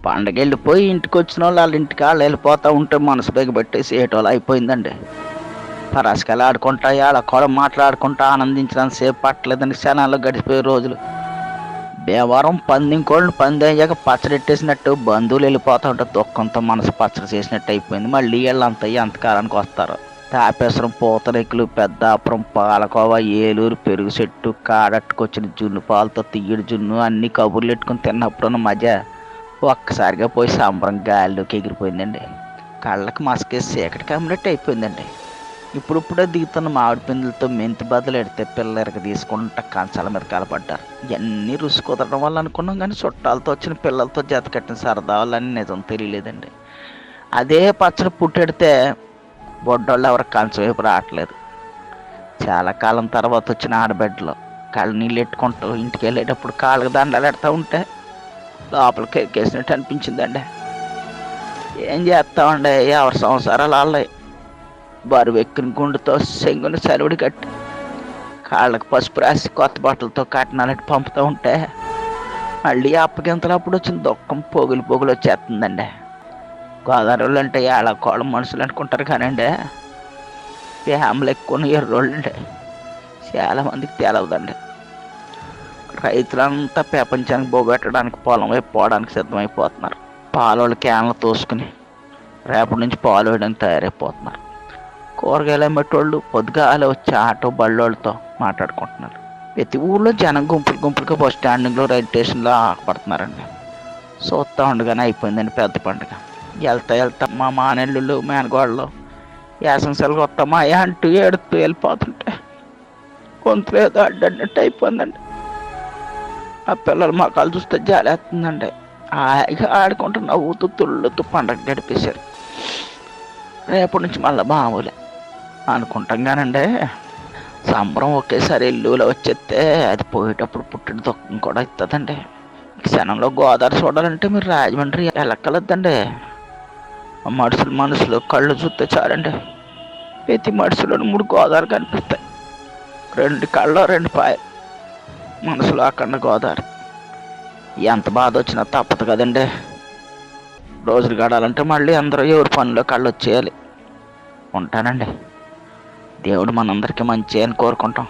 పండగ వెళ్ళిపోయి ఇంటికి వచ్చిన వాళ్ళు వాళ్ళ ఇంటికి వాళ్ళు వెళ్ళిపోతూ ఉంటే మనసు బిగబెట్టేసి ఏటోళ్ళు అయిపోయిందండి. పరాసుకెళ్ళి ఆడుకుంటా ఆడ కూడా మాట్లాడుకుంటా ఆనందించడానికి సేపు పట్టలేదని క్షణాల్లో గడిచిపోయే రోజులు. భీమవరం పందింకోళ్ళు పంది అయ్యాక పచ్చడెట్టేసినట్టు బంధువులు వెళ్ళిపోతూ ఉంటే దుఃఖంతో మనసు పచ్చడి చేసినట్టు అయిపోయింది. మళ్ళీ వీళ్ళంతా ఎంతకాలానికి వస్తారు. తాపేశ్వరం, పూతరేకులు, పెద్దాపురం, పాలకోవ, ఏలూరు, పెరుగు చెట్టు, కాడట్టుకొచ్చిన జున్ను పాలతో తీయడి జున్ను అన్ని కబుర్లు ఎట్టుకుని తిన్నప్పుడున్న మజ ఒక్కసారిగా పోయి సంబరం గాలిలోకి ఎగిరిపోయిందండి. కళ్ళకి మసకేసి చీకటి కమ్మినట్టు అయిపోయిందండి. ఇప్పుడిప్పుడే దిగుతున్న మామిడి పిందులతో మెంతి బదులు ఎడితే పిల్లలకి తీసుకుంటా కంచాల మీద కలపడ్డారు. ఇవన్నీ రుచి కుదరడం వల్ల అనుకున్నాం, కానీ చుట్టాలతో వచ్చిన పిల్లలతో జత కట్టిన సరదా వాళ్ళని నిజం తెలియలేదండి. అదే పచ్చడి పుట్టెడితే బొడ్డోళ్ళు ఎవరికి కంచం వైపు రావట్లేదు. చాలా కాలం తర్వాత వచ్చిన ఆడబిడ్డలు కళ్ళ నీళ్ళు ఎట్టుకుంటూ ఇంటికి వెళ్ళేటప్పుడు కాళ్ళకి దండాలు ఎడతా ఉంటే లోపలికి ఎక్కేసినట్టు అనిపించిందండి. ఏం చేస్తామండి, ఎవరి సంసారాలు వాళ్ళవి. బరువు ఎక్కిన గుండుతో సెంగుని సరువుడి కట్టి కాళ్ళకి పసుపు రాసి కొత్త బట్టలతో కట్నాలట్టు పంపుతూ ఉంటే మళ్ళీ అప్పగింతలప్పుడు వచ్చిన దుఃఖం పొగులు పొగులు వచ్చేస్తుందండి. గోదావరి అంటే ఏళ్ళకోళ్ళ మనుషులు అనుకుంటారు కానండి, ఫ్యామిలీ ఎక్కువ ఎర్రోళ్ళు అండి. చాలామందికి తెలవదండి. రైతులంతా ప్రపంచానికి బోబెట్టడానికి పొలం వైపు పోవడానికి సిద్ధమైపోతున్నారు. పాలోళ్ళు క్యాన్లు తోసుకుని రేపటి నుంచి పాలు వేయడానికి తయారైపోతున్నారు. కూరగాయలు అమ్మేటోళ్ళు పొద్దుగాల వచ్చి ఆటో బళ్ళోళ్ళతో మాట్లాడుకుంటున్నారు. ప్రతి ఊళ్ళో జనం గుంపులు గుంపులుగా బస్ స్టాండింగ్లో, రైల్ స్టేషన్లో ఆపడుతున్నారండి. చూస్తూ ఉండగానే అయిపోయిందండి పెద్ద పండుగ. వెళ్తా మా మానెళ్ళు మేనగోళ్ళు యాసంశాలకు వస్తామా అంటూ ఏడుతూ వెళ్ళిపోతుంటే గొంతులు ఏదో అడ్డన్నట్టు అయిపోయిందండి. ఆ పిల్లలు మొక్కలు చూస్తే జాలేస్తుందండి. హాయిగా ఆడుకుంటూ నవ్వుతూ తుళ్ళుతూ పండగ గడిపేశారు. రేపటి నుంచి మళ్ళీ మామూలే అనుకుంటాం కానండి, సంబరం ఒకేసారి ఇల్లులో వచ్చేస్తే అది పోయేటప్పుడు పుట్టిన దుఃఖం కూడా ఇస్తుందండి. క్షణంలో గోదావరి చూడాలంటే మీరు రాజమండ్రి వెళ్ళక్కలద్దండి. మనుషులు కళ్ళు చూస్తే చాలండి, ప్రతి మనుషులో 3 గోదావరి కనిపిస్తాయి. 2 కళ్ళు 2 పాయలు, మనసులో అక్కడ గోదావరి. ఎంత బాధ వచ్చినా తప్పదు కదండి. రోజులు గడాలంటే మళ్ళీ అందరూ ఎవరి పనిలో కళ్ళు వచ్చేయాలి. ఉంటానండి. దేవుడు మనందరికీ మంచి అని కోరుకుంటాం.